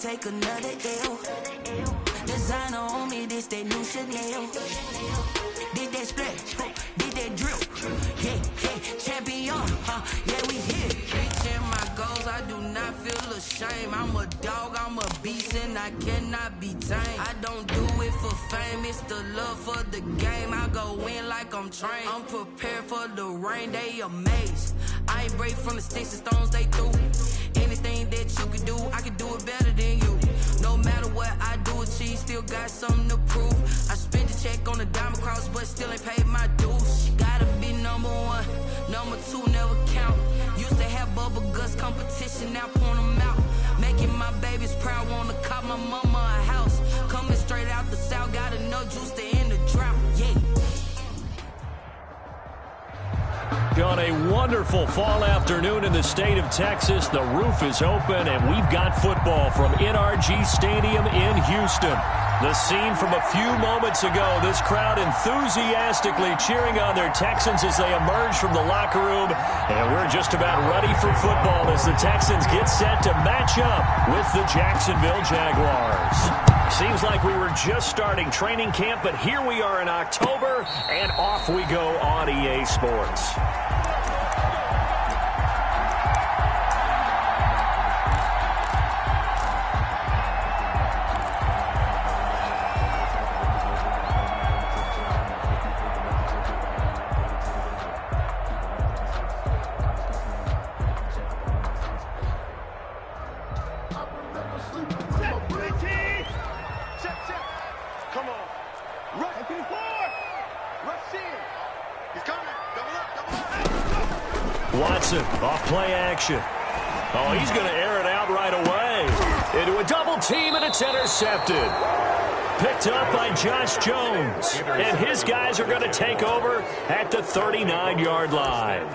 take another L. Designer on me, this that new Chanel. Did that splash, did that drip. Yeah, champion, yeah, we here. Reaching my goals, I do not feel ashamed. I'm a dog, I'm a beast, and I cannot be tamed. I don't do it for fame, it's the love for the game. I go in like I'm trained. I'm prepared for the rain, they amazed. I ain't break from the sticks and stones they threw. Anything that you can do, I can do it better than you. No matter what I do, achieve, still got something to prove. I spent a check on the diamond cross, but still ain't paid my dues. Gotta be number one, number two never count. Used to have bubble guts competition, now point them out. Making my babies proud, wanna cop my mama a house. Coming straight out the south, got enough juice to end the drought, yeah. On a wonderful fall afternoon in the state of Texas, the roof is open, and we've got football from NRG Stadium in Houston. The scene from a few moments ago, this crowd enthusiastically cheering on their Texans as they emerge from the locker room. And we're just about ready for football as the Texans get set to match up with the Jacksonville Jaguars. Seems like we were just starting training camp, but here we are in October, and off we go on EA Sports. Watson, off play action. Oh, he's going to air it out right away. Into a double team, and it's intercepted. Picked up by Josh Jones. And his guys are going to take over at the 39-yard line.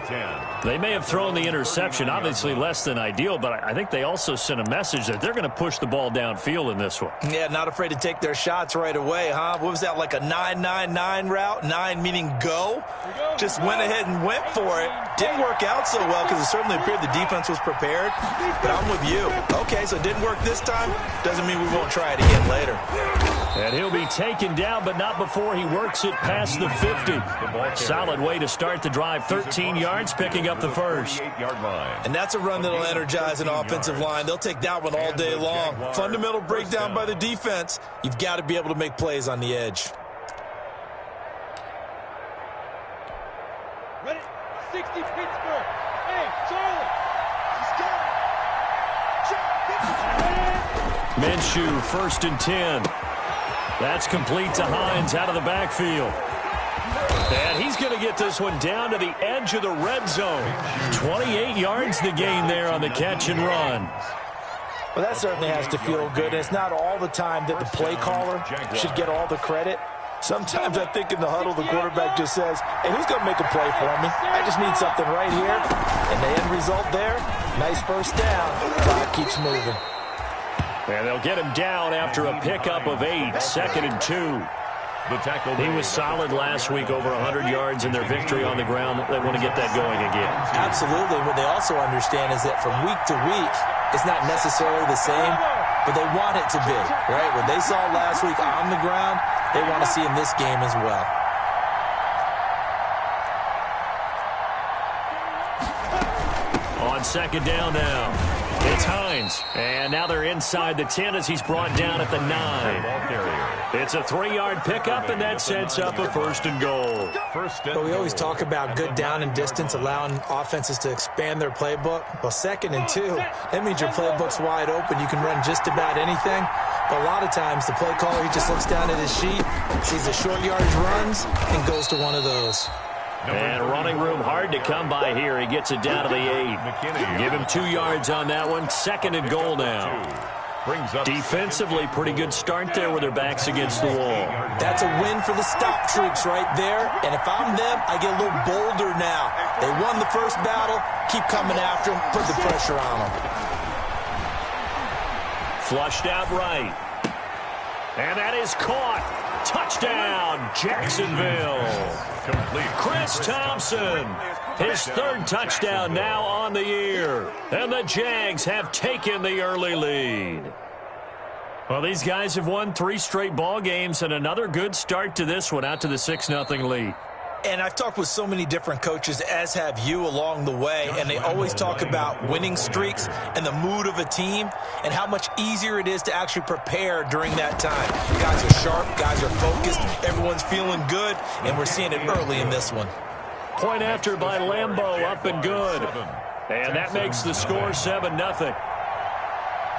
They may have thrown the interception, obviously less than ideal, but I think they also sent a message that they're going to push the ball downfield in this one. Yeah, not afraid to take their shots right away, huh? What was that, like a 9-9-9 route? 9 meaning go? Just went ahead and went for it. Didn't work out so well because it certainly appeared the defense was prepared. But I'm with you. Okay, so it didn't work this time. Doesn't mean we won't try it again later. And he'll be taken down, but not before he works it past the 50. Solid way to start the drive. 13 yards, picking up the first. And that's a run that'll energize an offensive line. They'll take that one all day long. Fundamental breakdown by the defense. You've got to be able to make plays on the edge. Ready? 60 Pittsburgh. Hey, Charlie. Minshew, 1st and 10. That's complete to Hines out of the backfield. And he's going to get this one down to the edge of the red zone. 28 yards the gain there on the catch and run. Well, that certainly has to feel good. It's not all the time that the play caller should get all the credit. Sometimes I think in the huddle, the quarterback just says, hey, who's going to make a play for me? I just need something right here. And the end result there, nice first down. Clock keeps moving. And they'll get him down after a pickup of 8, 2nd and 2. He was solid last week, over 100 yards in their victory on the ground. They want to get that going again. Absolutely. What they also understand is that from week to week, it's not necessarily the same, but they want it to be, right? What they saw last week on the ground, they want to see in this game as well. On 2nd down now, it's Hines. And now they're inside the 10 as he's brought down at the 9. It's a 3-yard pickup, and that sets up a 1st and goal. But we always talk about good down and distance, allowing offenses to expand their playbook. Well, 2nd and 2, that means your playbook's wide open. You can run just about anything. But a lot of times, the play caller, he just looks down at his sheet, sees the short yardage runs, and goes to one of those. And running room hard to come by here. He gets it down to the 8. Give him 2 yards on that one. 2nd and goal now. Defensively, pretty good start there with their backs against the wall. That's a win for the stop troops right there. And if I'm them, I get a little bolder now. They won the first battle. Keep coming after them. Put the pressure on them. Flushed out right. And that is caught. Touchdown, Jacksonville. Chris Thompson, his 3rd touchdown now on the year. And the Jags have taken the early lead. Well, these guys have won 3 straight ball games and another good start to this one, out to the 6-0 lead. And I've talked with so many different coaches, as have you, along the way, and they always talk about winning streaks and the mood of a team and how much easier it is to actually prepare during that time. Guys are sharp, guys are focused, everyone's feeling good, and we're seeing it early in this one. Point after by Lambeau, up and good. And that makes the score 7-0.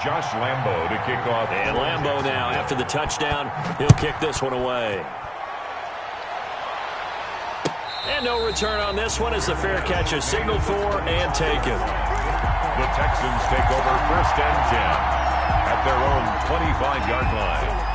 Josh Lambeau to kick off. And Lambeau now, after the touchdown, he'll kick this one away. And no return on this one as the fair catch is signaled for and taken. The Texans take over 1st and 10 at their own 25-yard line.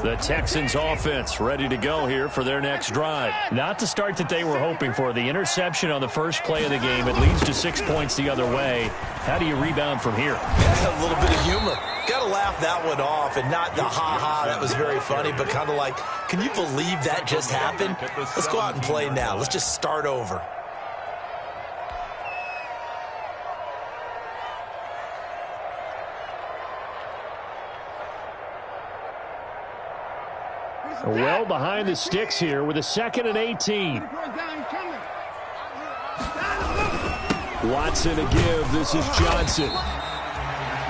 The Texans offense ready to go here for their next drive. Not the start that they were hoping for. The interception on the first play of the game. It leads to 6 points the other way. How do you rebound from here? Yeah, a little bit of humor. Got to laugh that one off, and not the ha-ha, that was very funny, but kind of like, can you believe that just happened? Let's go out and play now. Let's just start over. Well behind the sticks here with a 2nd and 18. Watson to give. This is Johnson.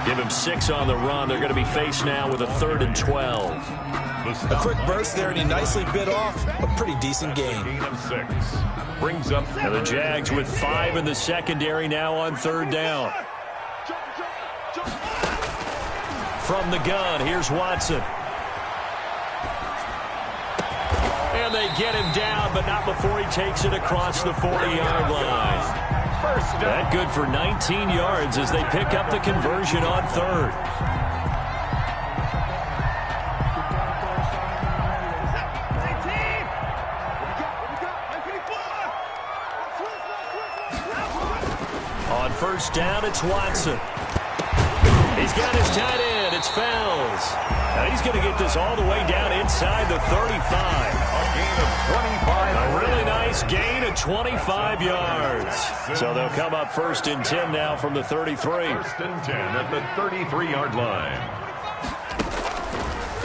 Give him 6 on the run. They're going to be faced now with a 3rd and 12. A quick burst there, and he nicely bit off a pretty decent game. Brings up. And the Jags with 5 in the secondary now on 3rd down. From the gun, here's Watson. And they get him down, but not before he takes it across the 40-yard line. That good for 19 yards as they pick up the conversion on 3rd. On 1st down, it's Watson. He's got his tight end. It's Fells. Now he's going to get this all the way down inside the 35. A gain of 25. A really nice gain of 25 yards. So they'll come up 1st and 10 now from the 33. 1st and 10 at the 33-yard line.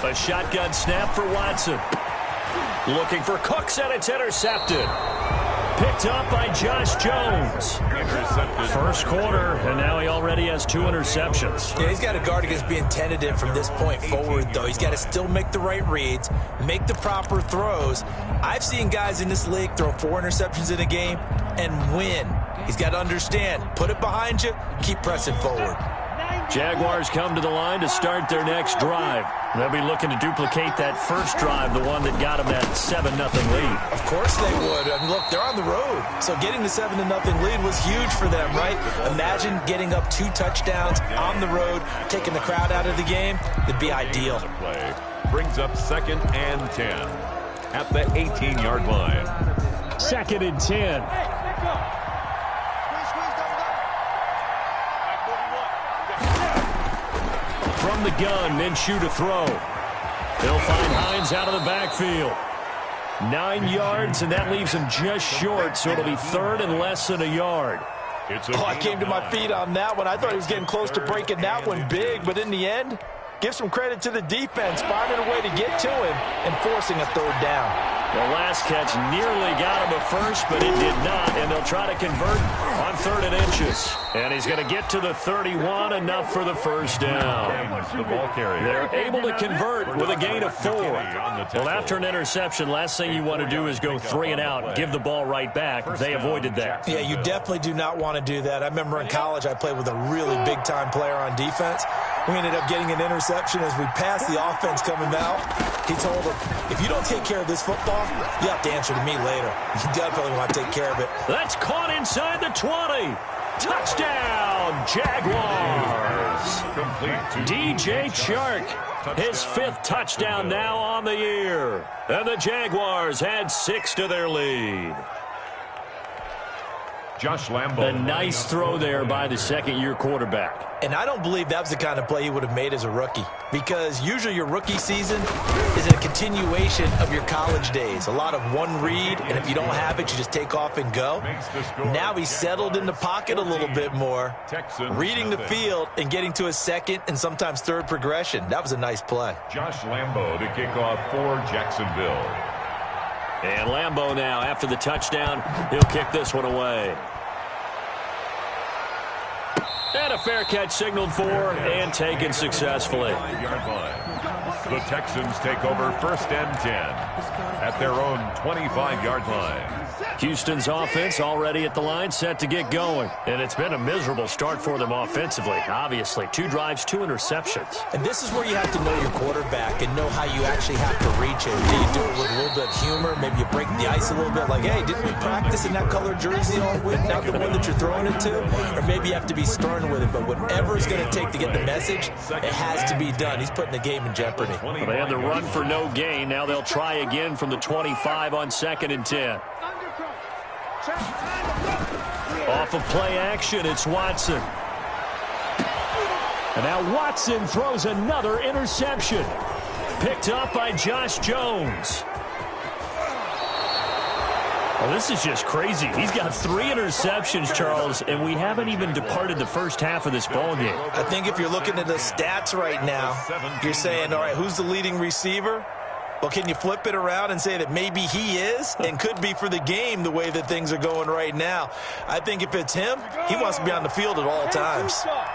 A shotgun snap for Watson. Looking for Cooks, and it's intercepted. Picked up by Josh Jones. Intercepted. First quarter, and now he already has 2 interceptions. Yeah, he's got to guard against being tentative from this point forward, though. He's got to still make the right reads, make the proper throws. I've seen guys in this league throw 4 interceptions in a game and win. He's got to understand, put it behind you, keep pressing forward. Jaguars come to the line to start their next drive. They'll be looking to duplicate that first drive, the one that got them that 7-0 lead. Of course they would. I mean, look, they're on the road. So getting the 7-0 lead was huge for them, right? Imagine getting up 2 touchdowns on the road, taking the crowd out of the game. It'd be ideal. Play brings up 2nd and 10 at the 18-yard line. 2nd and 10. From the gun, Minshew to throw. They'll find Hines out of the backfield. 9 yards, and that leaves him just short, so it'll be 3rd and less than a yard. I came to my feet on that one. I thought he was getting close to breaking that one big, but in the end, give some credit to the defense, finding a way to get to him and forcing a 3rd down. The last catch nearly got him a first, but it did not, and they'll try to convert on 3rd and inches. And he's going to get to the 31, enough for the 1st down. The ball carrier. They're able to convert with a gain of 4. Well, after an interception, last thing you want to do is go 3 and out, give the ball right back. They avoided that. Yeah, you definitely do not want to do that. I remember in college I played with a really big-time player on defense. We ended up getting an interception as we passed the offense coming out. He told him, if you don't take care of this football, you have to answer to me later. You definitely want to take care of it. That's caught inside the 20. Touchdown, Jaguars. DJ Chark, his 5th touchdown now on the year. And the Jaguars add 6 to their lead. Josh Lambo. A nice throw there by the second-year quarterback. And I don't believe that was the kind of play he would have made as a rookie, because usually your rookie season is a continuation of your college days. A lot of one read, and if you don't have it, you just take off and go. Now he's settled in the pocket a little bit more, reading the field and getting to his second and sometimes third progression. That was a nice play. Josh Lambo to kick off for Jacksonville. And Lambo now, after the touchdown, he'll kick this one away. And a fair catch signaled for and taken successfully. The Texans take over 1st and 10 at their own 25-yard line. Houston's offense already at the line, set to get going. And it's been a miserable start for them offensively. Obviously, 2 drives, 2 interceptions. And this is where you have to know your quarterback and know how you actually have to reach it. Do you do it with a little bit of humor? Maybe you break the ice a little bit, like, hey, didn't we practice in that colored jersey all week, not the one that you're throwing it to? Or maybe you have to be stern with it, but whatever it's going to take to get the message, it has to be done. He's putting the game in jeopardy. Well, they had the run for no gain. Now they'll try again from the 25 on 2nd and 10. Off of play action, it's Watson. And now Watson throws another interception. Picked up by Josh Jones. Well, this is just crazy. He's got 3 interceptions, Charles, and we haven't even departed the first half of this ballgame. I think if you're looking at the stats right now, you're saying, all right, who's the leading receiver? Well, can you flip it around and say that maybe he is and could be for the game the way that things are going right now? I think if it's him, he wants to be on the field at all times.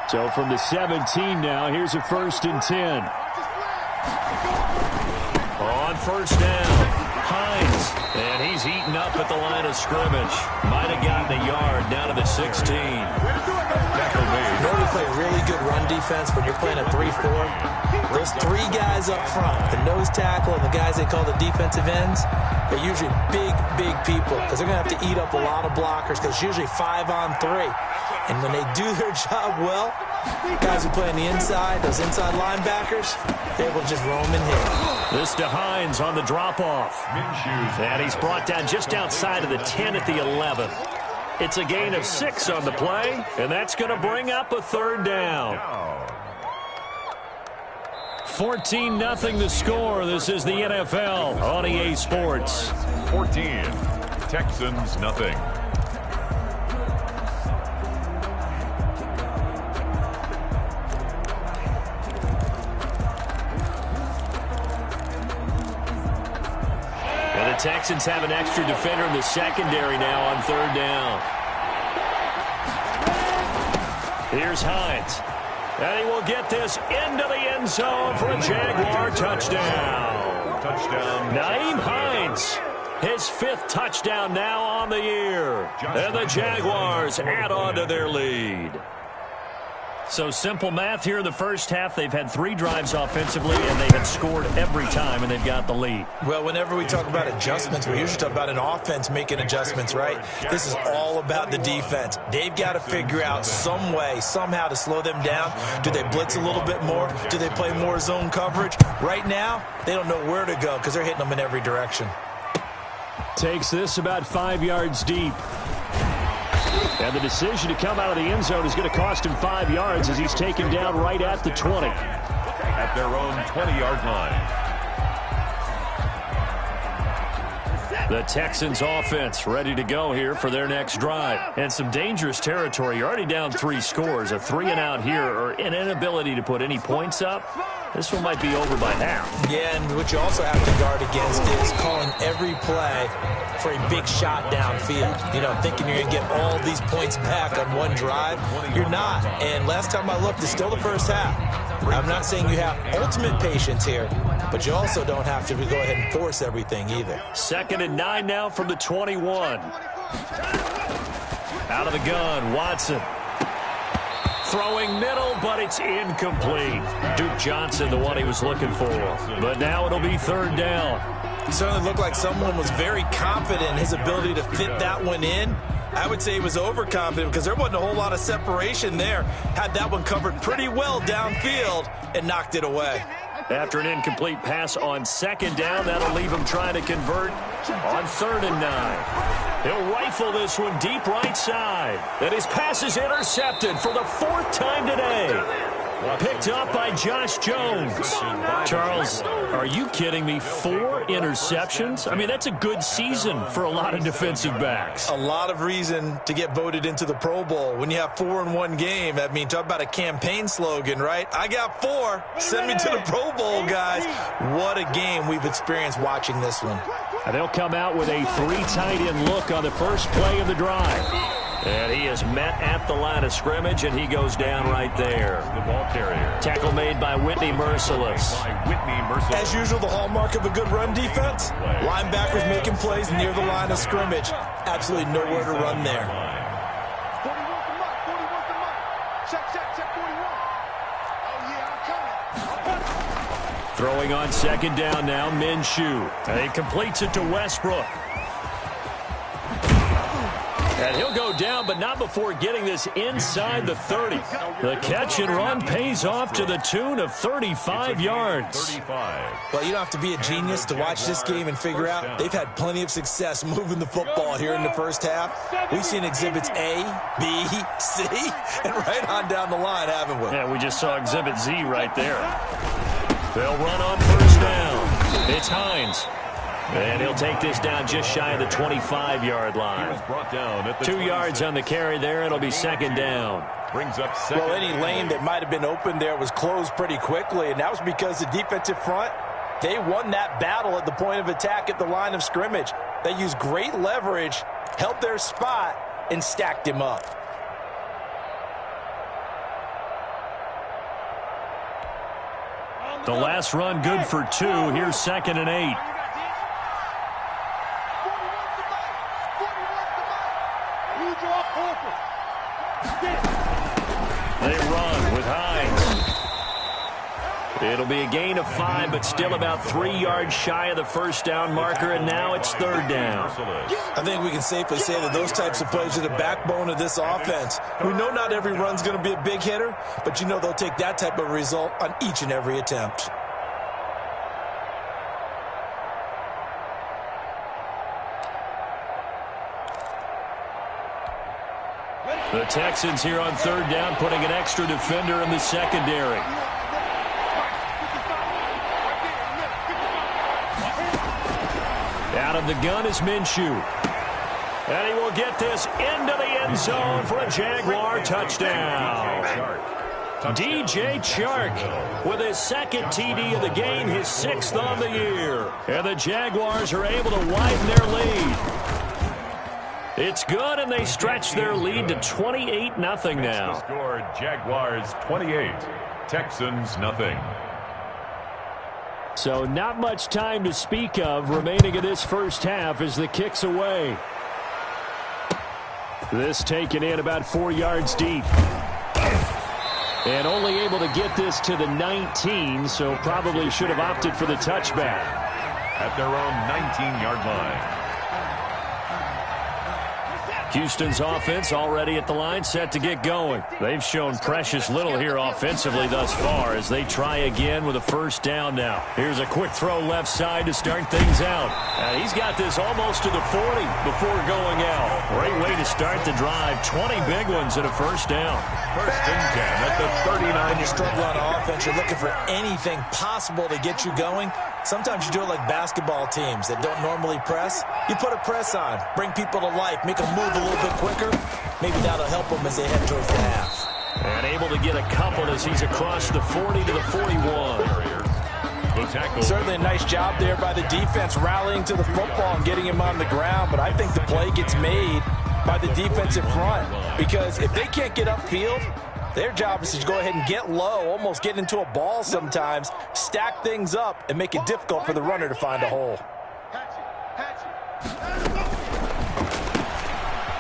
So from the 17 now, here's a 1st and 10. On 1st down, Hines. And he's eaten up at the line of scrimmage. Might have gotten a yard down to the 16. You know we play really good run defense when you're playing a 3-4? Those 3 guys up front, the nose tackle and the guys they call the defensive ends, they're usually big people because they're going to have to eat up a lot of blockers because it's usually 5 on 3. And when they do their job well, guys who play on the inside, those inside linebackers, they're able to just roam and hit. This to Hines on the drop-off. And he's brought down just outside of the 10 at the 11. It's a gain of 6 on the play, and that's going to bring up a 3rd down. 14-0 the score. This is the NFL on EA Sports. 14, Texans nothing. And the Texans have an extra defender in the secondary now on 3rd down. Here's Hines. And he will get this into the end zone for a Jaguar touchdown. Nyheim Hines, his 5th touchdown now on the year. And the Jaguars add on to their lead. So simple math here in the first half. They've had 3 drives offensively, and they have scored every time, and they've got the lead. Well, whenever we talk about adjustments, we usually talk about an offense making adjustments, right? This is all about the defense. They've got to figure out some way, somehow to slow them down. Do they blitz a little bit more? Do they play more zone coverage? Right now, they don't know where to go because they're hitting them in every direction. Takes this about 5 yards deep. And the decision to come out of the end zone is going to cost him 5 yards as he's taken down right at the 20. At their own 20-yard line. The Texans offense ready to go here for their next drive. And some dangerous territory. You're already down 3 scores. A 3-and-out here or an inability to put any points up. This one might be over by half. Yeah, and what you also have to guard against is calling every play for a big shot downfield. You know, thinking you're going to get all these points back on one drive. You're not. And last time I looked, it's still the first half. I'm not saying you have ultimate patience here, but you also don't have to go ahead and force everything either. 2nd and 9 now from the 21. Out of the gun, Watson. Throwing middle, but it's incomplete. Duke Johnson, the one he was looking for. But now it'll be 3rd down. It certainly looked like someone was very confident in his ability to fit that one in. I would say he was overconfident because there wasn't a whole lot of separation there. Had that one covered pretty well downfield and knocked it away. After an incomplete pass on 2nd down, that'll leave him trying to convert on 3rd and 9. He'll rifle this one deep right side. And his pass is intercepted for the 4th time today. Picked up by Josh Jones. Charles, are you kidding me? 4 interceptions? I mean, that's a good season for a lot of defensive backs. A lot of reason to get voted into the Pro Bowl. When you have 4 in one game, I mean, talk about a campaign slogan, right? I got 4. Send me to the Pro Bowl, guys. What a game we've experienced watching this one. And they'll come out with a 3 tight end look on the first play of the drive. And he is met at the line of scrimmage, and he goes down right there. The ball carrier. Tackle made by Whitney Merciless. As usual, the hallmark of a good run defense, linebackers making plays near the line of scrimmage. Absolutely nowhere to run there. 41 from Mike. 41 from Mike. Check 41. Oh, yeah, I'm coming. Throwing on second down now, Minshew. And he completes it to Westbrook. And he'll go down, but not before getting this inside the 30. The catch and run pays off to the tune of 35 yards. Well, you don't have to be a genius to watch this game and figure out they've had plenty of success moving the football here in the first half. We've seen exhibits A, B, C, and right on down the line, haven't we? Yeah, we just saw exhibit Z right there. They'll run on first down. It's Hines. And he'll take this down just shy of the 25-yard line. 2 yards on the carry there. It'll be second down. Brings up second. Well, any lane that might have been open there was closed pretty quickly, and that was because the defensive front, they won that battle at the point of attack at the line of scrimmage. They used great leverage, held their spot, and stacked him up. The last run good for 2. Here's second and 8. They run with Hines. It'll be a gain of 5, but still about 3 yards shy of the first down marker, and now it's third down. I think we can safely say that those types of plays are the backbone of this offense. We know not every run's going to be a big hitter, but you know they'll take that type of result on each and every attempt. The Texans here on third down, putting an extra defender in the secondary. Out of the gun is Minshew. And he will get this into the end zone for a Jaguar touchdown. DJ Chark with his second TD of the game, his 6th on the year. And the Jaguars are able to widen their lead. It's good, and they stretch their lead to 28-0 now. Scored Jaguars 28, Texans nothing. So not much time to speak of remaining in this first half as the kick's away. This taken in about 4 yards deep. And only able to get this to the 19, so probably should have opted for the touchback. At their own 19-yard line. Houston's offense already at the line, set to get going. They've shown precious little here offensively thus far as they try again with a first down now. Here's a quick throw left side to start things out. He's got this almost to the 40 before going out. Great way to start the drive. 20 big ones and a first down. First and 10 at the 39. When you struggle on offense, you're looking for anything possible to get you going. Sometimes you do it like basketball teams that don't normally press. You put a press on, bring people to life, make them move a little bit quicker. Maybe that'll help them as they head towards the half. And able to get a couple as he's across the 40 to the 41. Certainly a nice job there by the defense rallying to the football and getting him on the ground, but I think the play gets made by the defensive front because if they can't get upfield, their job is to go ahead and get low, almost get into a ball sometimes, stack things up, and make it difficult for the runner to find a hole.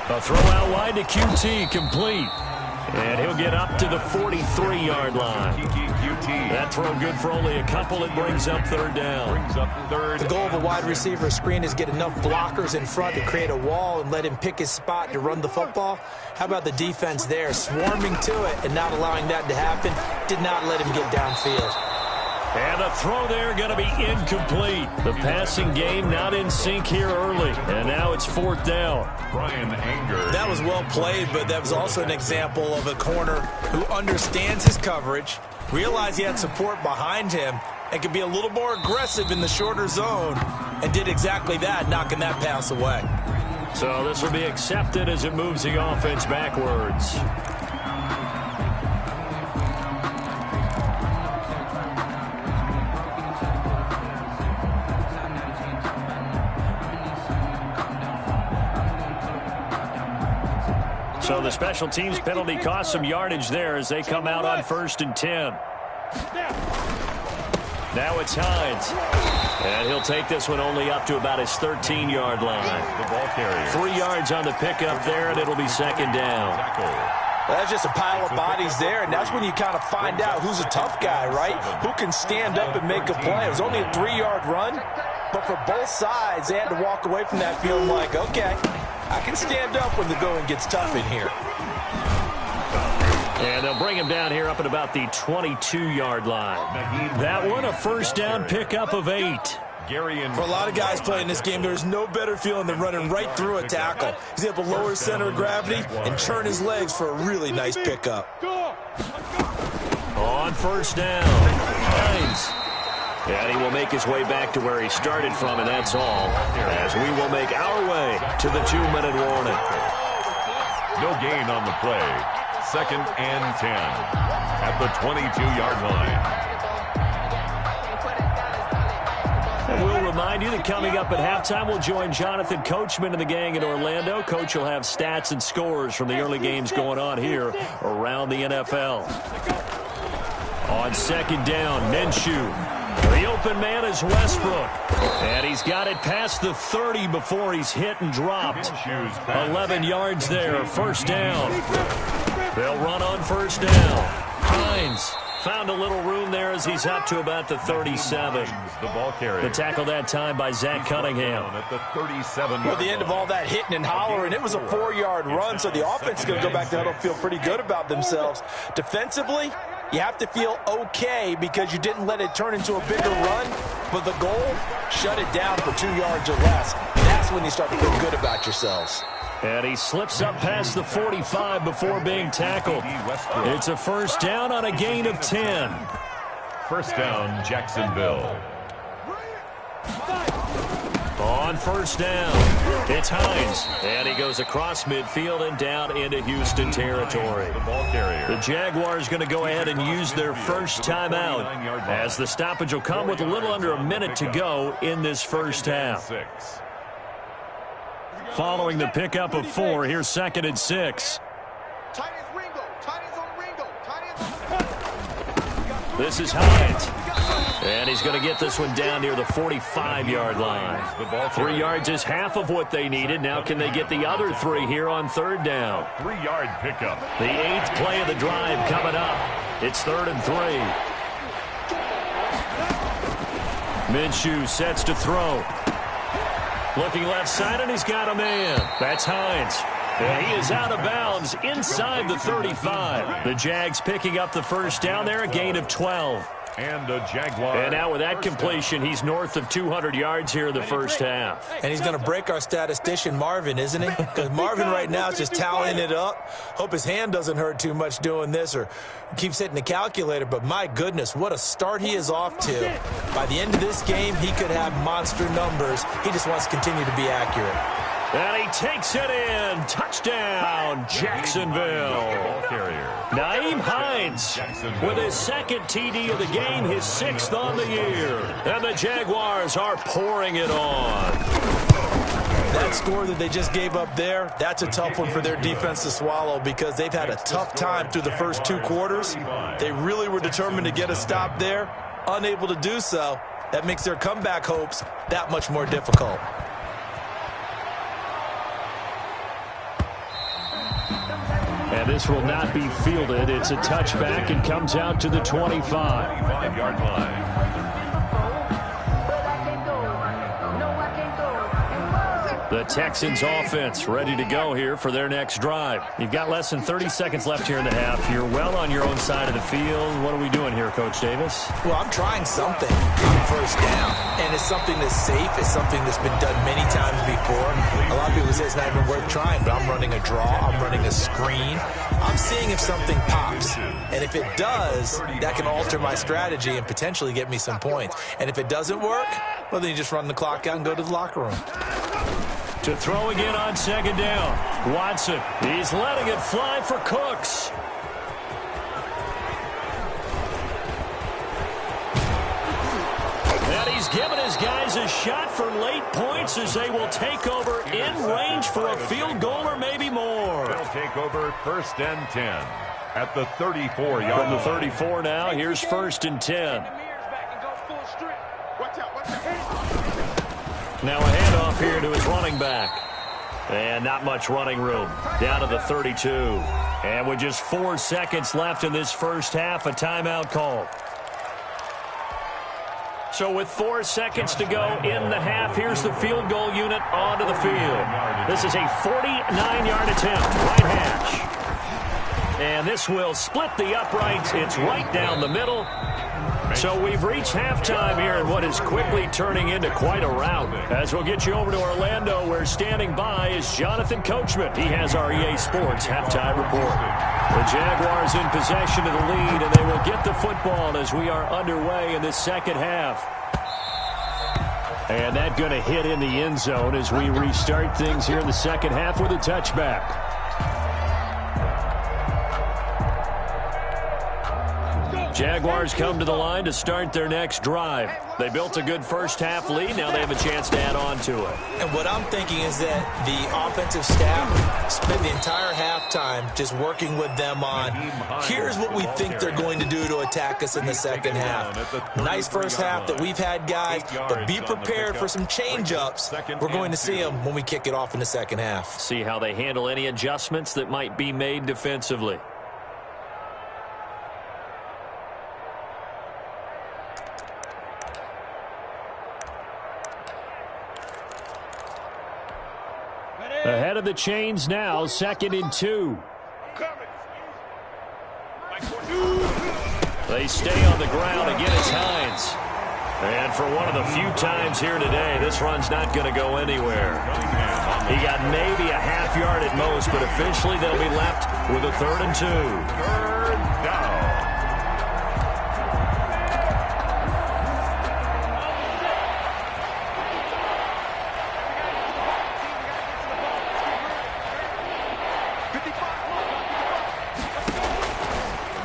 A throw out wide to QT, complete. And he'll get up to the 43-yard line. That throw good for only a couple. It brings up third down. The goal of a wide receiver screen is get enough blockers in front to create a wall and let him pick his spot to run the football. How about the defense there, swarming to it and not allowing that to happen? Did not let him get downfield. And the throw there going to be incomplete. The passing game not in sync here early. And now it's 4th down. Brian Anger. That was well played, but that was also an example of a corner who understands his coverage, realized he had support behind him, and could be a little more aggressive in the shorter zone, and did exactly that, knocking that pass away. So this will be accepted as it moves the offense backwards. So the special teams penalty cost some yardage there as they come out on 1st and 10. Now it's Hines. And he'll take this one only up to about his 13-yard line. The ball carrier. 3 yards on the pickup there, and it'll be 2nd down. Well, that's just a pile of bodies there, and that's when you kind of find out who's a tough guy, right? Who can stand up and make a play. It was only a 3-yard run, but for both sides, they had to walk away from that feeling like, okay, I can stand up when the going gets tough in here. And they'll bring him down here up at about the 22-yard line. That one, a 1st down pickup of 8. For a lot of guys playing this game, there's no better feeling than running right through a tackle. He's able to lower his center of gravity and turn his legs for a really nice pickup. On 1st down, Hines. And he will make his way back to where he started from, and that's all. As we will make our way to the 2-minute warning. No gain on the play. 2nd and 10 at the 22-yard line. And we'll remind you that coming up at halftime, we'll join Jonathan Coachman and the gang in Orlando. Coach will have stats and scores from the early games going on here around the NFL. On 2nd down, Minshew. The open man is Westbrook. And he's got it past the 30 before he's hit and dropped. 11 yards there, 1st down. They'll run on 1st down. Hines found a little room there as he's up to about the 37. The ball carrier. The tackle that time by Zach Cunningham. At the 37. Well, the end of all that hitting and hollering, it was a 4-yard run, so the offense is going to go back to huddle, feel pretty good about themselves. Defensively, you have to feel okay because you didn't let it turn into a bigger run, but the goal, shut it down for 2 yards or less. That's when you start to feel good about yourselves. And he slips up past the 45 before being tackled. It's a 1st down on a gain of 10. 1st down, Jacksonville. On 1st down, it's Hines. And he goes across midfield and down into Houston territory. The ball carrier. The Jaguars going to go ahead and use their first timeout as the stoppage will come with a little under a minute to go in this 1st half. Following the pickup of 4, here's 2nd and 6. This is Hines. And he's going to get this one down near the 45-yard line. 3 yards is half of what they needed. Now can they get the other 3 here on 3rd down? 3-yard pickup. The 8th play of the drive coming up. It's 3rd and 3. Minshew sets to throw. Looking left side, and he's got a man. That's Hines. And he is out of bounds inside the 35. The Jags picking up the 1st down there, a gain of 12. And a Jaguar. And now with that completion, he's north of 200 yards here in the 1st half. And he's going to break our statistician, Marvin, isn't he? Because Marvin right now is just tallying it up. Hope his hand doesn't hurt too much doing this or keeps hitting the calculator. But my goodness, what a start he is off to. By the end of this game, he could have monster numbers. He just wants to continue to be accurate. And he takes it in. Touchdown, Jacksonville. Nyheim Hines with his 2nd TD of the game, his 6th on the year. And the Jaguars are pouring it on. That score that they just gave up there, that's a tough one for their defense to swallow because they've had a tough time through the first 2 quarters. They really were determined to get a stop there, unable to do so. That makes their comeback hopes that much more difficult. And this will not be fielded. It's a touchback and comes out to the 25-yard line. The Texans offense ready to go here for their next drive. You've got less than 30 seconds left here in the half. You're well on your own side of the field. What are we doing here, Coach Davis? Well, I'm trying something on first down, and it's something that's safe. It's something that's been done many times before. A lot of people say it's not even worth trying, but I'm running a draw. I'm running a screen. I'm seeing if something pops, and if it does, that can alter my strategy and potentially get me some points. And if it doesn't work, well, then you just run the clock out and go to the locker room. To throw again on second down. Watson, he's letting it fly for Cooks. And he's giving his guys a shot for late points as they will take over in range for a field goal or maybe more. They'll take over first and 10 at the 34-yard line. From the 34 now, here's first and 10. Now a handoff here to his running back. And not much running room. Down to the 32. And with just 4 seconds left in this first half, a timeout call. So with 4 seconds to go in the half, here's the field goal unit onto the field. This is a 49-yard attempt, right hash. And this will split the uprights. It's right down the middle. So we've reached halftime here in what is quickly turning into quite a rout. As we'll get you over to Orlando, where standing by is Jonathan Coachman. He has our EA Sports halftime report. The Jaguars in possession of the lead, and they will get the football as we are underway in this second half. And that going to hit in the end zone as we restart things here in the second half with a touchback. Jaguars come to the line to start their next drive. They built a good first half lead. Now they have a chance to add on to it. And what I'm thinking is that the offensive staff spent the entire halftime just working with them on, here's what we think they're going to do to attack us in the second half. Nice first half that we've had, guys, but be prepared for some change-ups. We're going to see them when we kick it off in the second half. See how they handle any adjustments that might be made defensively. Ahead of the chains now, 2nd and 2. They stay on the ground. Again, it's Hines. And for one of the few times here today, this run's not going to go anywhere. He got maybe a half yard at most, but officially they'll be left with a 3rd and 2. 3rd down.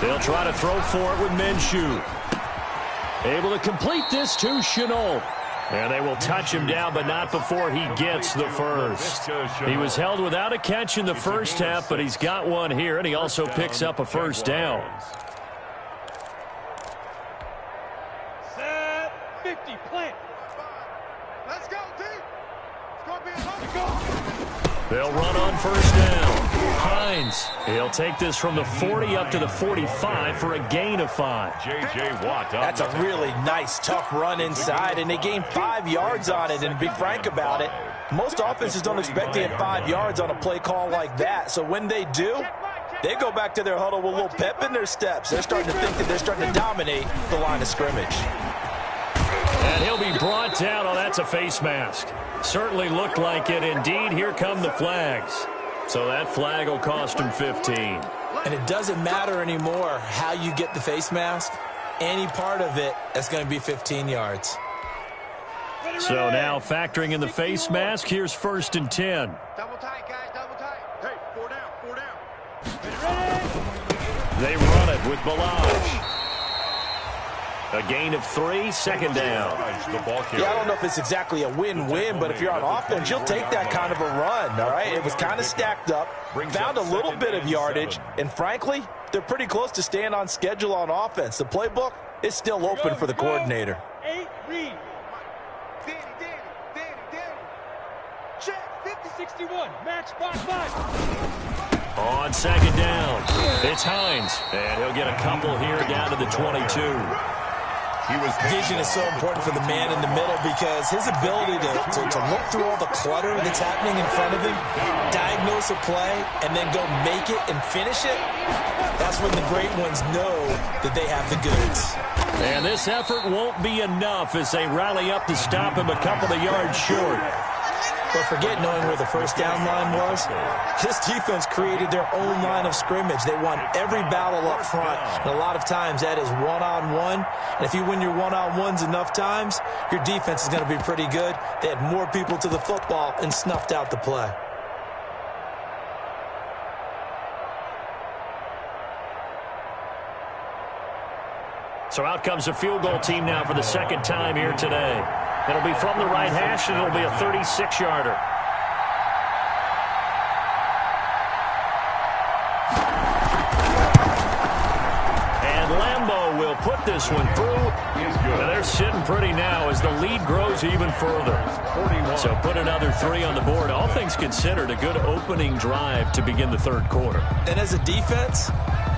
They'll try to throw for it with Minshew. Able to complete this to Chenault. And they will touch him down, but not before he gets the first. He was held without a catch in the first half, but he's got one here, and he also picks up a first down. Set 50, plant. Let's go, team. It's going to be another goal. They'll run on first down. Hines, he'll take this from the 40 up to the 45 for a gain of 5. J.J. Watt. That's a really nice, tough run inside, and they gained 5 yards on it. And to be frank about it, most offenses don't expect to get 5 yards on a play call like that. So when they do, they go back to their huddle with a little pep in their steps. They're starting to think that they're starting to dominate the line of scrimmage. And he'll be brought down. Oh, that's a face mask. Certainly looked like it. Indeed, here come the flags. So that flag will cost him 15. And it doesn't matter anymore how you get the face mask. Any part of it, that's going to be 15 yards. So now factoring in the face mask, here's 1st and 10. Double tight, guys, double tight. Hey, 4 down, 4 down. They run it with Balaj. A gain of 3, 2nd down. Yeah, I don't know if it's exactly a win-win, but if you're on offense, you'll take that kind of a run, all right? It was kind of stacked up, found a little bit of yardage, and frankly, they're pretty close to staying on schedule on offense. The playbook is still open for the coordinator. 8, read. Danny. Check, 50-61, match, box, box. On 2nd down, it's Hines, and he'll get a couple here down to the 22. Vision is so important for the man in the middle because his ability to look through all the clutter that's happening in front of him, diagnose a play, and then go make it and finish it, that's when the great ones know that they have the goods. And this effort won't be enough as they rally up to stop him a couple of yards short. But forget knowing where the first down line was. This defense created their own line of scrimmage. They won every battle up front. And a lot of times that is one-on-one. And if you win your one-on-ones enough times, your defense is going to be pretty good. They had more people to the football and snuffed out the play. So out comes the field goal team now for the second time here today. It'll be from the right hash, and it'll be a 36-yarder. And Lambeau will put this one through. And they're sitting pretty now as the lead grows even further. So put another 3 on the board. All things considered, a good opening drive to begin the third quarter. And as a defense,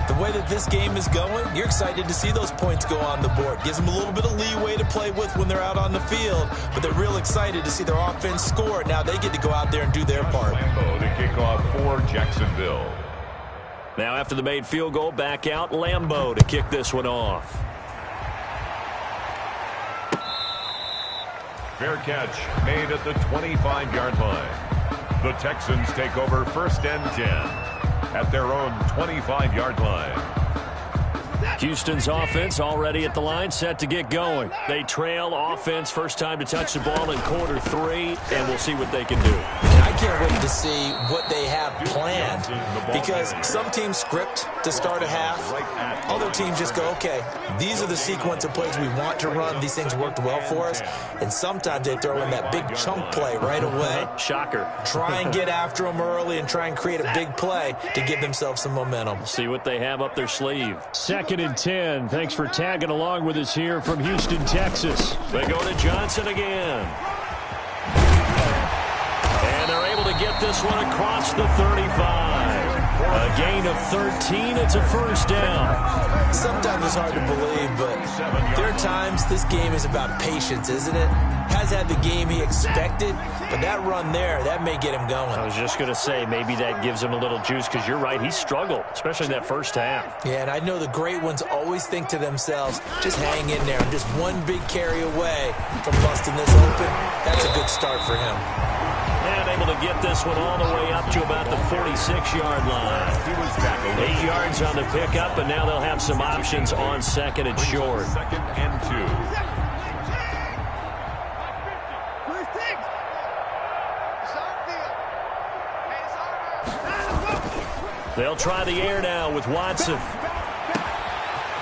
the way that this game is going, you're excited to see those points go on the board. Gives them a little bit of leeway to play with when they're out on the field, but they're real excited to see their offense score. Now they get to go out there and do their part. Lambeau to kick off for Jacksonville. Now after the made field goal, back out Lambeau to kick this one off. Fair catch made at the 25-yard line. The Texans take over 1st and 10. At their own 25-yard line. Houston's offense already at the line, set to get going. They trail offense, first time to touch the ball in quarter 3, and we'll see what they can do. I can't wait to see what they have planned because some teams script to start a half. Other teams just go, okay, these are the sequence of plays we want to run. These things worked well for us. And sometimes they throw in that big chunk play right away. Shocker. Try and get after them early and try and create a big play to give themselves some momentum. See what they have up their sleeve. 2nd and 10. Thanks for tagging along with us here from Houston, Texas. They go to Johnson again. And they're able to get this one across the 35. A gain of 13. It's a first down. Sometimes it's hard to believe, but there are times this game is about patience, isn't it? Has had the game he expected, but that run there, that may get him going. I was just going to say, maybe that gives him a little juice because you're right, he struggled, especially in that first half. Yeah, and I know the great ones always think to themselves, just hang in there. I'm just one big carry away from busting this open. That's a good start for him. And able to get this one all the way up to about the 46-yard line. 8 yards on the pickup, and now they'll have some options on 2nd and short. 2nd and 2. They'll try the air now with Watson.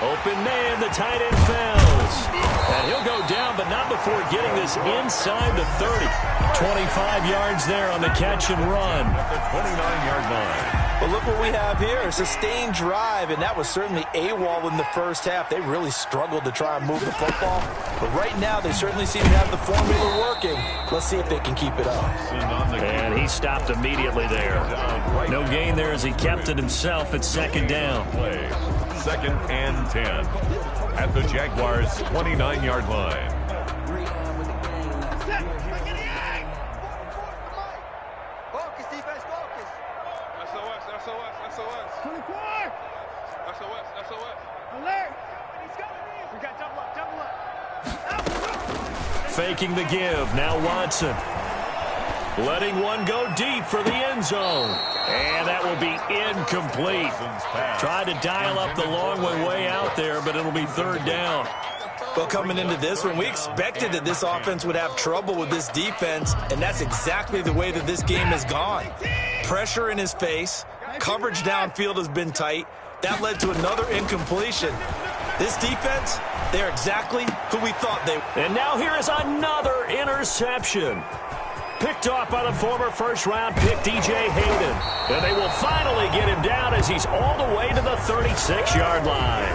Open man, the tight end fails. And he'll go down, but not before getting this inside the 30. 25 yards there on the catch and run. At the 29-yard line. But look what we have here, a sustained drive, and that was certainly AWOL in the first half. They really struggled to try and move the football. But right now, they certainly seem to have the formula working. Let's see if they can keep it up. And he stopped immediately there. No gain there as he kept it himself at 2nd down. 2nd and 10 at the Jaguars' 29-yard line. Focus, defense, focus. SOS, SOS, SOS. 24. SOS, SOS. Alert. He's coming in. We got double up, double up. Faking the give. Now Watson. Letting one go deep for the end zone. And that will be incomplete. Tried to dial up the long way out there, but it'll be 3rd down. Well, coming into this one, we expected that this offense would have trouble with this defense, and that's exactly the way that this game has gone. Pressure in his face. Coverage downfield has been tight. That led to another incompletion. This defense, they're exactly who we thought they were. And now here is another interception. Picked off by the former first-round pick, DJ Hayden. And they will finally get him down as he's all the way to the 36-yard line.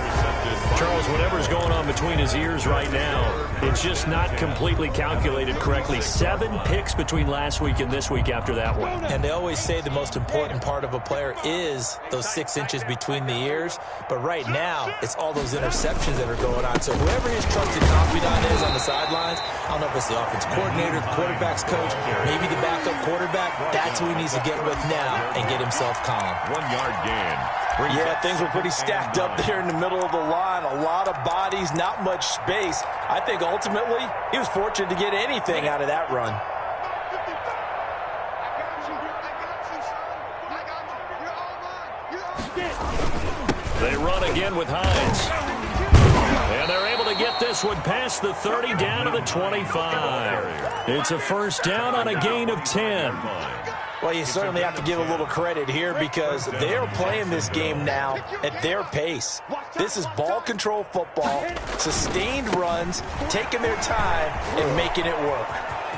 Charles, whatever's going on between his ears right now, it's just not completely calculated correctly. 7 picks between last week and this week after that one. And they always say the most important part of a player is those 6 inches between the ears. But right now, it's all those interceptions that are going on. So whoever his trusted confidant is on the sidelines, I don't know if it's the offense coordinator, the quarterback's coach, maybe the backup quarterback, that's who he needs to get with now and get himself calm. 1-yard gain. Yeah, things were pretty stacked up there in the middle of the line. A lot of bodies, not much space. I think ultimately he was fortunate to get anything out of that run. They run again with Hines. And they're able to get this one past the 30 down to the 25. It's a first down on a gain of 10. Well, you certainly have to give a little credit here because they're playing this game now at their pace. This is ball control football, sustained runs, taking their time and making it work.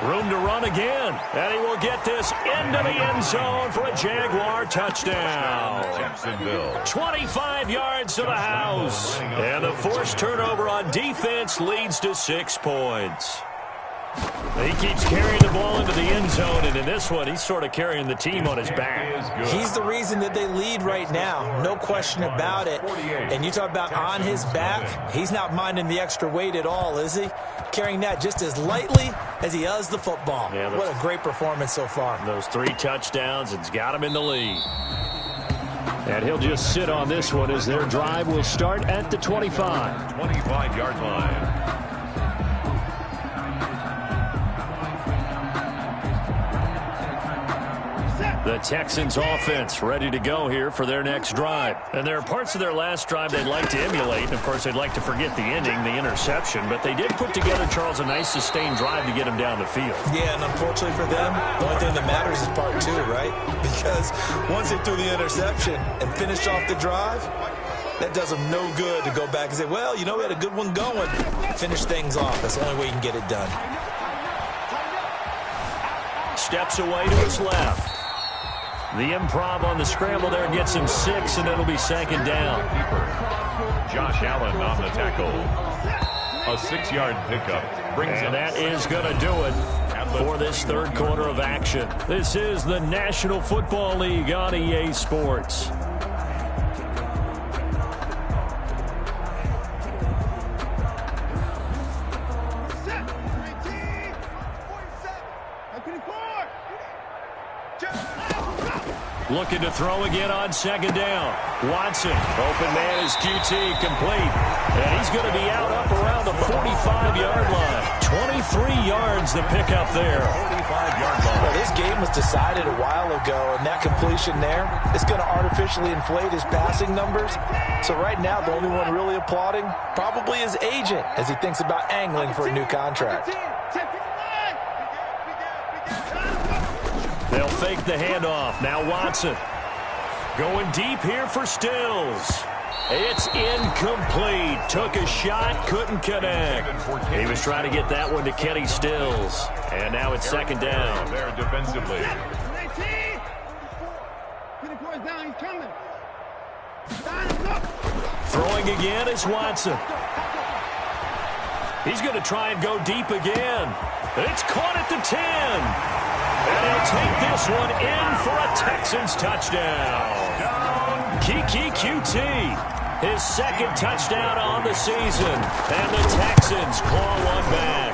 Room to run again, and he will get this into the end zone for a Jaguar touchdown. 25 yards to the house, and the forced turnover on defense leads to 6 points. He keeps carrying the ball into the end zone, and in this one, he's sort of carrying the team on his back. He's the reason that they lead right now, no question about it. And you talk about on his back, he's not minding the extra weight at all, is he? Carrying that just as lightly as he does the football. Yeah, what a great performance so far. Those 3 touchdowns, it's got him in the lead. And he'll just sit on this one as their drive will start at the 25. 25-yard line. The Texans offense ready to go here for their next drive. And there are parts of their last drive they'd like to emulate. And, of course, they'd like to forget the ending, the interception. But they did put together, Charles, a nice sustained drive to get him down the field. Yeah, and unfortunately for them, the only thing that matters is part 2, right? Because once they threw the interception and finished off the drive, that does them no good to go back and say, well, you know, we had a good one going. Finish things off. That's the only way you can get it done. Steps away to his left. The improv on the scramble there gets him 6, and it'll be second down. Josh Allen on the tackle. A 6-yard pickup brings and that is going to do it for this third quarter of action. This is the National Football League on EA Sports. Looking to throw again on second down. Watson, open man is QT, complete. And he's going to be out up around the 45-yard line. 23 yards the pickup there. 45-yard line. Well, this game was decided a while ago, and that completion there is going to artificially inflate his passing numbers. So right now, the only one really applauding probably his agent as he thinks about angling for a new contract. They'll fake the handoff. Now Watson going deep here for Stills. It's incomplete. Took a shot, couldn't connect. He was trying to get that one to Kenny Stills. And now it's second down. There defensively. Throwing again is Watson. He's going to try and go deep again. It's caught at the 10. And he'll take this one in for a Texans touchdown. Kiki QT, his second touchdown on the season. And the Texans claw one back.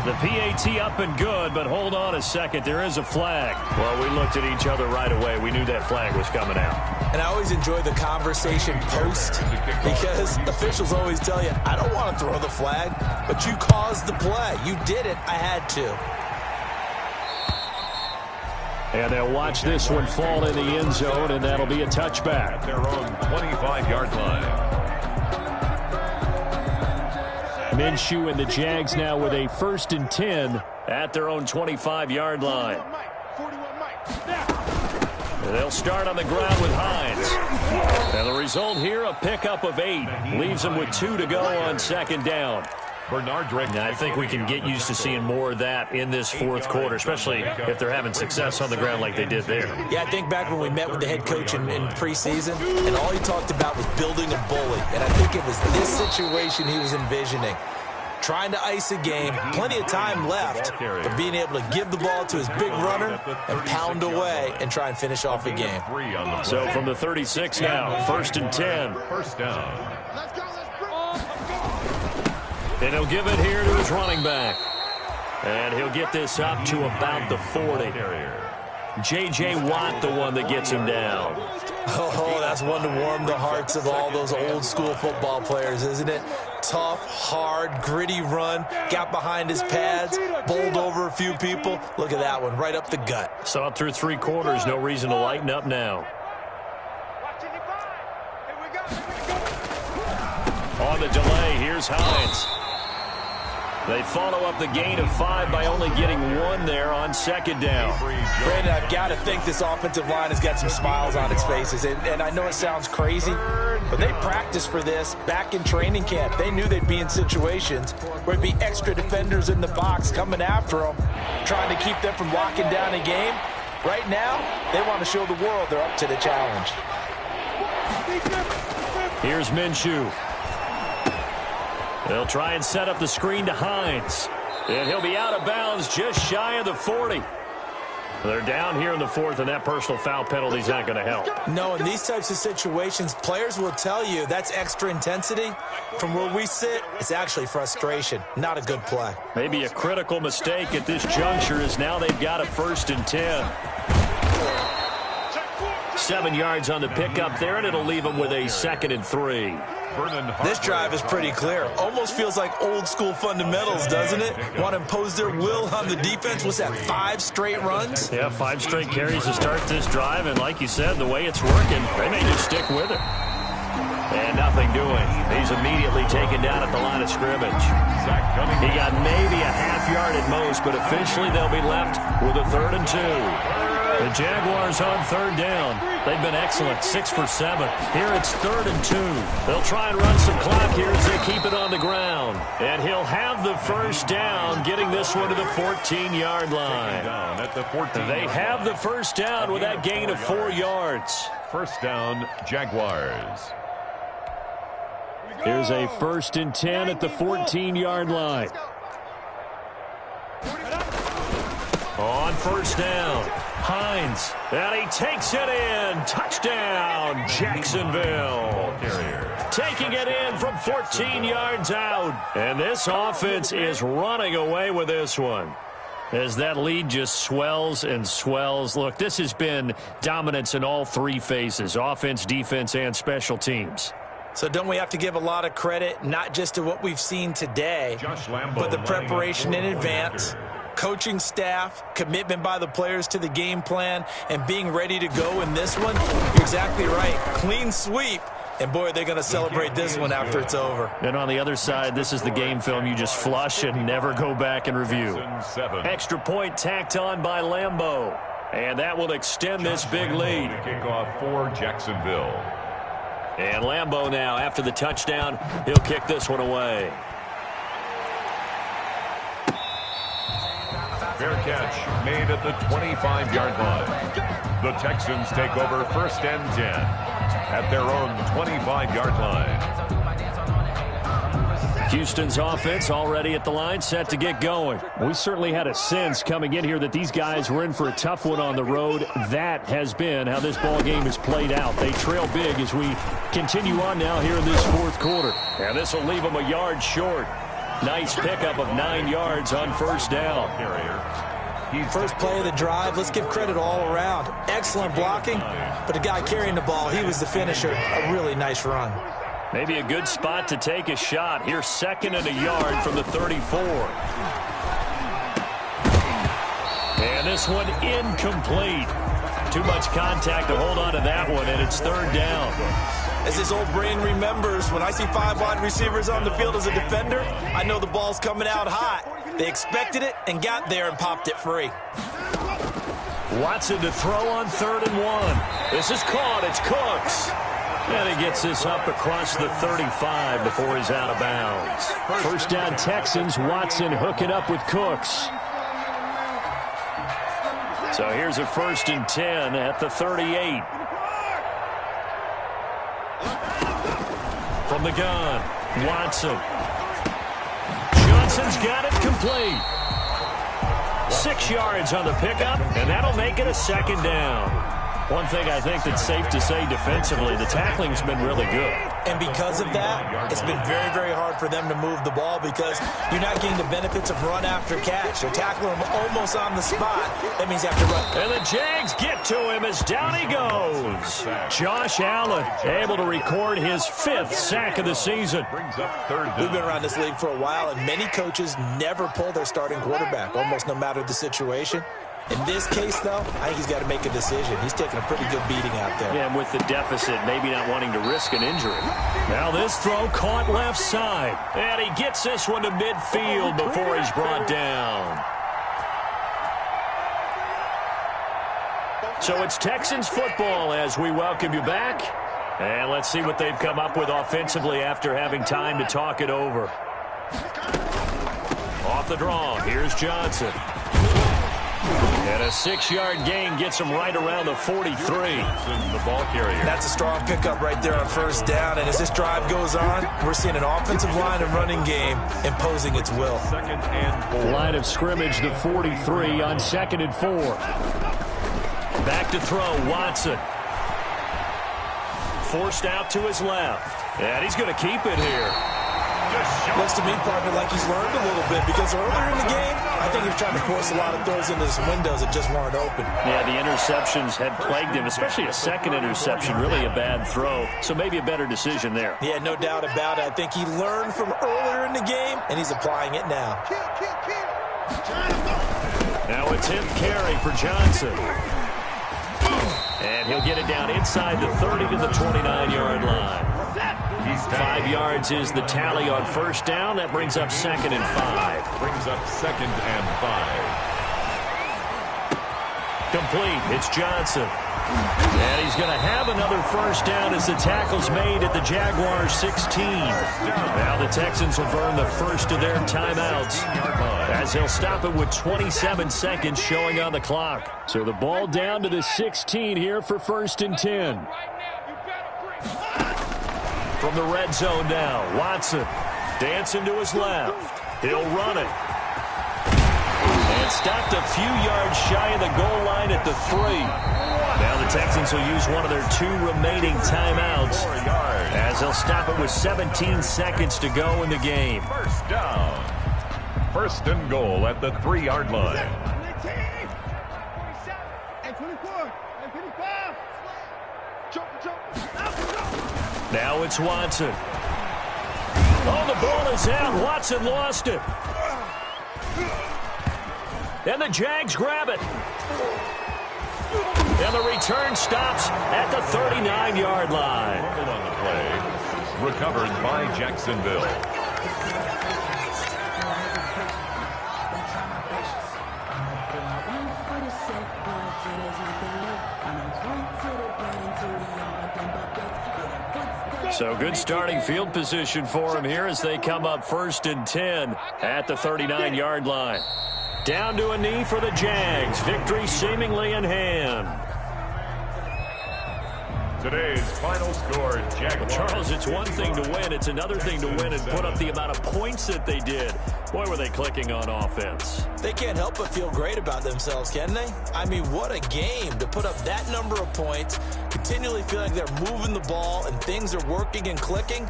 The PAT up and good, but hold on a second. There is a flag. Well, we looked at each other right away. We knew that flag was coming out. And I always enjoy the conversation post because officials always tell you, I don't want to throw the flag, but you caused the play. You did it. I had to. And they'll watch this one fall in the end zone, and that'll be a touchback. At their own 25-yard line. Minshew and the Jags now with a 1st and 10 at their own 25-yard line. And they'll start on the ground with Hines. And the result here, a pickup of 8. Leaves them with 2 to go on second down. I think we can get used to seeing more of that in this fourth quarter, especially if they're having success on the ground like they did there. Yeah, I think back when we met with the head coach in preseason, and all he talked about was building a bully. And I think it was this situation he was envisioning. Trying to ice a game, plenty of time left, but being able to give the ball to his big runner and pound away and try and finish off a game. So from the 36 now, 1st and 10. First down. And he'll give it here to his running back. And he'll get this up to about the 40. J.J. Watt, the one that gets him down. Oh, that's one to warm the hearts of all those old-school football players, isn't it? Tough, hard, gritty run, got behind his pads, bowled over a few people. Look at that one, right up the gut. Saw it through 3 quarters, no reason to lighten up now. On the delay, here's Hines. They follow up the gain of 5 by only getting 1 there on 2nd down. Brandon, I've got to think this offensive line has got some smiles on its faces. And I know it sounds crazy, but they practiced for this back in training camp. They knew they'd be in situations where it'd be extra defenders in the box coming after them, trying to keep them from locking down a game. Right now, they want to show the world they're up to the challenge. Here's Minshew. They'll try and set up the screen to Hines. And he'll be out of bounds just shy of the 40. They're down here in the 4th, and that personal foul penalty is not going to help. No, in these types of situations, players will tell you that's extra intensity. From where we sit, it's actually frustration. Not a good play. Maybe a critical mistake at this juncture is now they've got a 1st and 10. 7 yards on the pickup there, and it'll leave them with a 2nd and 3. This drive is pretty clear. Almost feels like old-school fundamentals, doesn't it? Want to impose their will on the defense. What's that, 5 straight runs? Yeah, 5 straight carries to start this drive, and like you said, the way it's working, they may just stick with it. And nothing doing. He's immediately taken down at the line of scrimmage. He got maybe a half yard at most, but officially they'll be left with a 3rd and 2. The Jaguars on 3rd down. They've been excellent, 6 for 7. Here it's 3rd and 2. They'll try and run some clock here as they keep it on the ground. And he'll have the 1st down, getting this one to the 14-yard line. They have the 1st down with that gain of 4 yards. 1st down, Jaguars. Here's a 1st and 10 at the 14-yard line. On 1st down, Hines, and he takes it in. Touchdown, Jacksonville. Taking it in from 14 yards out. And this offense is running away with this one, as that lead just swells and swells. Look, this has been dominance in all 3 phases, offense, defense, and special teams. So don't we have to give a lot of credit, not just to what we've seen today, but the preparation in advance, coaching staff, commitment by the players to the game plan, and being ready to go in this one? You're exactly right. Clean sweep. And, boy, they're going to celebrate this one after it's over. And on the other side, this is the game film you just flush and never go back and review. Extra point tacked on by Lambeau. And that will extend this big lead. Kickoff for Jacksonville. And Lambeau now, after the touchdown, he'll kick this one away. Fair catch made at the 25-yard line. The Texans take over 1st and 10 at their own 25-yard line. Houston's offense already at the line, set to get going. We certainly had a sense coming in here that these guys were in for a tough one on the road. That has been how this ball game has played out. They trail big as we continue on now here in this 4th quarter. And this will leave them a yard short. Nice pickup of 9 yards on 1st down. First play of the drive, let's give credit all around. Excellent blocking, but the guy carrying the ball, he was the finisher. A really nice run. Maybe a good spot to take a shot. Here's 2nd and a yard from the 34. And this one incomplete. Too much contact to hold on to that one, and it's 3rd down. As his old brain remembers, when I see 5 wide receivers on the field as a defender, I know the ball's coming out hot. They expected it and got there and popped it free. Watson to throw on 3rd and 1. This is caught. It's Cooks. And he gets this up across the 35 before he's out of bounds. First down Texans. Watson hooking up with Cooks. So here's a 1st and 10 at the 38. From the gun, Watson. Johnson's got it complete. 6 yards on the pickup, and that'll make it a 2nd down. One thing I think that's safe to say defensively, the tackling's been really good. And because of that, it's been very, very hard for them to move the ball because you're not getting the benefits of run after catch. They're tackling him almost on the spot. That means you have to run. And the Jags get to him as down he goes. Josh Allen able to record his 5th sack of the season. We've been around this league for a while, and many coaches never pull their starting quarterback, almost no matter the situation. In this case, though, I think he's got to make a decision. He's taking a pretty good beating out there. Yeah, and with the deficit, maybe not wanting to risk an injury. Now this throw caught left side. And he gets this one to midfield before he's brought down. So it's Texans football as we welcome you back. And let's see what they've come up with offensively after having time to talk it over. Off the draw, here's Johnson. And a 6-yard gain gets him right around the 43. The ball carrier. That's a strong pickup right there on 1st down. And as this drive goes on, we're seeing an offensive line and running game imposing its will. 2nd and 4. Line of scrimmage, the 43 on 2nd and 4. Back to throw, Watson. Forced out to his left. And he's going to keep it here. Looks to me, partner, like he's learned a little bit because earlier in the game, I think he was trying to force a lot of throws into some windows that just weren't open. Yeah, the interceptions had plagued him, especially a 2nd interception, really a bad throw. So maybe a better decision there. Yeah, no doubt about it. I think he learned from earlier in the game, and he's applying it now. Now a 10th carry for Johnson. And he'll get it down inside the 30 to the 29-yard line. 5 yards is the tally on 1st down. That brings up 2nd and 5. Brings up 2nd and 5. Complete. It's Johnson. And he's going to have another 1st down as the tackle's made at the Jaguars 16. Now the Texans will burn the first of their timeouts as they'll stop it with 27 seconds showing on the clock. So the ball down to the 16 here for 1st and 10. From the red zone now, Watson dancing to his left. He'll run it. And stopped a few yards shy of the goal line at the 3. Now the Texans will use one of their 2 remaining timeouts as they'll stop it with 17 seconds to go in the game. 1st down. 1st and goal at the 3-yard line. Now it's Watson. Oh, the ball is out. Watson lost it. And the Jags grab it. And the return stops at the 39-yard line. On the play, recovered by Jacksonville. So good starting field position for him here as they come up 1st and 10 at the 39-yard line. Down to a knee for the Jags. Victory seemingly in hand. Today's final score, Jaguars. Charles, it's one thing to win. It's another thing to win and put up the amount of points that they did. Boy, were they clicking on offense. They can't help but feel great about themselves, can they? I mean, what a game to put up that number of points, continually feeling like they're moving the ball and things are working and clicking.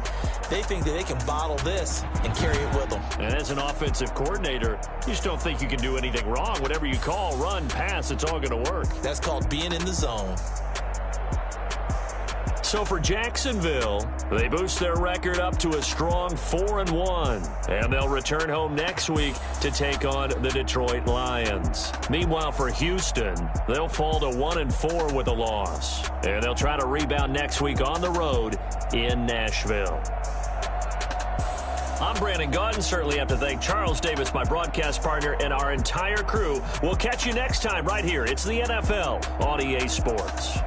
They think that they can bottle this and carry it with them. And as an offensive coordinator, you just don't think you can do anything wrong. Whatever you call, run, pass, it's all going to work. That's called being in the zone. So for Jacksonville, they boost their record up to a strong 4-1. And they'll return home next week to take on the Detroit Lions. Meanwhile, for Houston, they'll fall to 1-4 with a loss. And they'll try to rebound next week on the road in Nashville. I'm Brandon Gaudin. Certainly have to thank Charles Davis, my broadcast partner, and our entire crew. We'll catch you next time right here. It's the NFL on EA Sports.